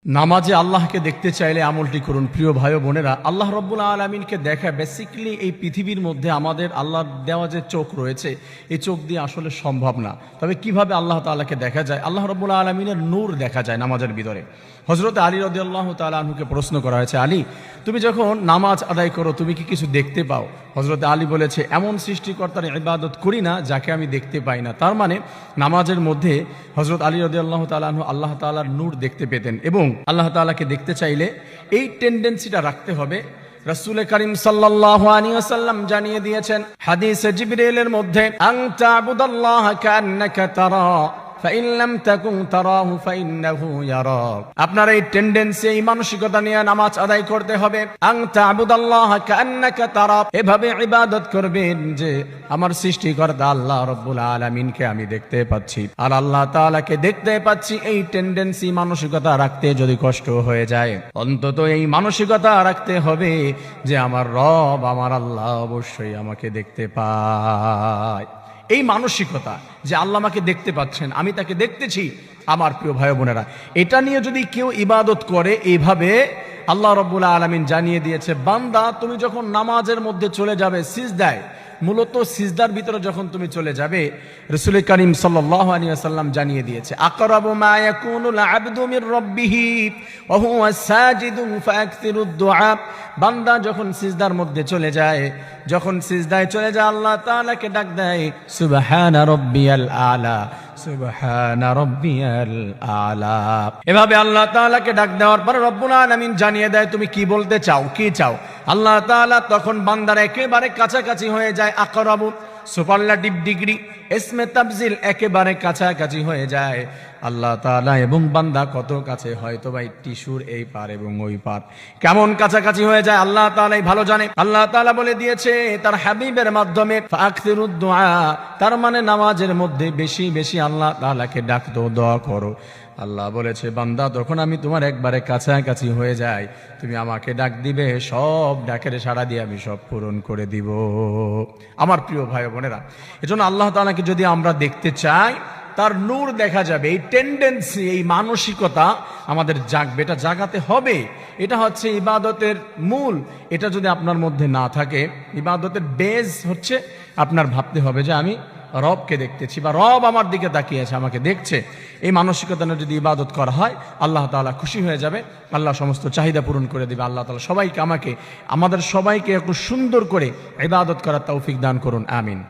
নামাজে আল্লাহকে দেখতে চাইলে আমলটি করুন। প্রিয় ভাই ও বোনেরা, আল্লাহ রব্বুল আলামিনকে দেখা বেসিক্যালি এই পৃথিবীর মধ্যে আমাদের আল্লাহর দেওয়া যে চোখ রয়েছে এই চোখ দিয়ে আসলে সম্ভব না। তবে কিভাবে আল্লাহ তাআলাকে দেখা যায়? আল্লাহ রব্বুল আলামিনের নূর দেখা যায় নামাজের ভিতরে। হযরত আলী রাদিয়াল্লাহু তাআলা আনহুকে প্রশ্ন করা হয়েছে, আলী তুমি যখন নামাজ আদায় করো তুমি কি কিছু দেখতে পাও? হযরত আলী বলেছে, এমন সৃষ্টিকর্তার ইবাদত করি না যাকে আমি দেখতে পাই না। তার মানে নামাজের মধ্যে হযরত আলী রাদিয়াল্লাহু তাআলা আনহু আল্লাহ তাআলার নূর দেখতে পেতেন এবং আল্লাহ তাআলাকে দেখতে চাইলে এই টেন্ডেন্সিটা রাখতে হবে। রাসূল করিম সাল্লাল্লাহু আলাইহি ওয়াসাল্লাম জানিয়ে দিয়েছেন হাদিসে জিবরিলের মধ্যে, আনতা আবুদাল্লাহ কান্নাকা তারা ফাইন লাম তাকুন তারাহু ফাইন্নাহু ইয়ারাক। আপনার এই টেন্ডেন্সি, এই মানসিকতা নিয়ে নামাজ আদায় করতে হবে। আনতা আবুদাল্লাহ কান্নাকা তারা, এভাবে ইবাদত করবেন যে আমার সৃষ্টিকর্তা আল্লাহ রাব্বুল আলামিনকে আমি দেখতে পাচ্ছি আর আল্লাহ তাআলাকে দেখতে পাচ্ছি। এই টেন্ডেন্সি মানসিকতা রাখতে যদি কষ্ট হয়ে যায়, অন্তত এই মানসিকতা রাখতে হবে যে আমার রব, আমার আল্লাহ অবশ্যই আমাকে দেখতে পায়। এই মানসিকতা যে আল্লাহ আমাকে দেখতে পাচ্ছেন, আমি তাকে দেখতেছি। আমার প্রিয় ভাই বোনেরা, এটা নিয়ে যদি কেউ ইবাদত করে এইভাবে, আল্লাহ রাব্বুল আলামিন জানিয়ে দিয়েছে, বান্দা তুমি যখন নামাজের মধ্যে চলে যাবে সিজদায়, মূলত সিজদার ভিতরে যখন তুমি চলে যাবে, রাসূল করিম সাল্লাল্লাহু আলাইহি ওয়াসাল্লাম জানিয়ে দিয়েছে, আকরাবু মা ইয়াকুনুল আবদু মির রাব্বিহি ওয়া হুয়া সাজিদুন ফাআকসিরুদ দুআ। বান্দা যখন সিজদার মধ্যে চলে যায়, যখন সিজদায় চলে যায়, আল্লাহ তাআলাকে ডাক দেয়, সুবহানা রাব্বিয়াল আলা, সুবহানা রাব্বিয়াল আলা। এভাবে আল্লাহ তাআলাকে ডাক দেওয়ার পর রব্বুল আলামিন জানিয়ে দেয় তুমি কি বলতে চাও, কি চাও। আল্লাহ তাআলা তখন বান্দার একেবারে কাছাকাছি হয়ে যায়। আকরাবু সুপারলাটিভ ডিগ্রি, ইসমে তাফজিল, একেবারে কাছাকাছি হয়ে যায় আল্লাহ তাআলা এবং বান্দা। কত কাছে? হয়তো ভাই টিস্যুর এই পার এবং ওই পার। কেমন কাছাকাছি হয়ে যায় আল্লাহ তাআলাই ভালো জানে। আল্লাহ তাআলা বলে দিয়েছে তার হাবিবের মাধ্যমে, ফাআকসিরুদ দুআ, তার মানে নামাজের মধ্যে বেশি বেশি আল্লাহ তাআলাকে ডাকতো, দোয়া করো। আল্লাহ বলেছে, বান্দা তখন আমি তোমার একবারে কাছাকাছি হয়ে যাই, তুমি আমাকে ডাক দিবে, সব ডাকের সাড়া দিয়ে আমি সব পূরণ করে দিব। আমার প্রিয় ভাই বোনেরা, এজন্য আল্লাহ তাআলাকে যদি আমরা দেখতে চাই, তার নূর দেখা যাবে। এই টেন্ডেন্সি, এই মানসিকতা আমাদের জাগবে, এটা জাগাতে হবে। এটা হচ্ছে ইবাদতের মূল। এটা যদি আপনার মধ্যে না থাকে, ইবাদতের বেজ হচ্ছে আপনার ভাবতে হবে যে আমি রবকে দেখতেছি বা রব আমার দিকে তাকিয়ে আছে, আমাকে দেখছে। এই মানসিকতা নিয়ে যদি ইবাদত করা হয়, আল্লাহ তাআলা খুশি হয়ে যাবে, আল্লাহ সমস্ত চাহিদা পূরণ করে দিবে। আল্লাহ তাআলা সবাইকে, আমাদের সবাইকে একটু সুন্দর করে ইবাদত করার তৌফিক দান করুন, আমিন।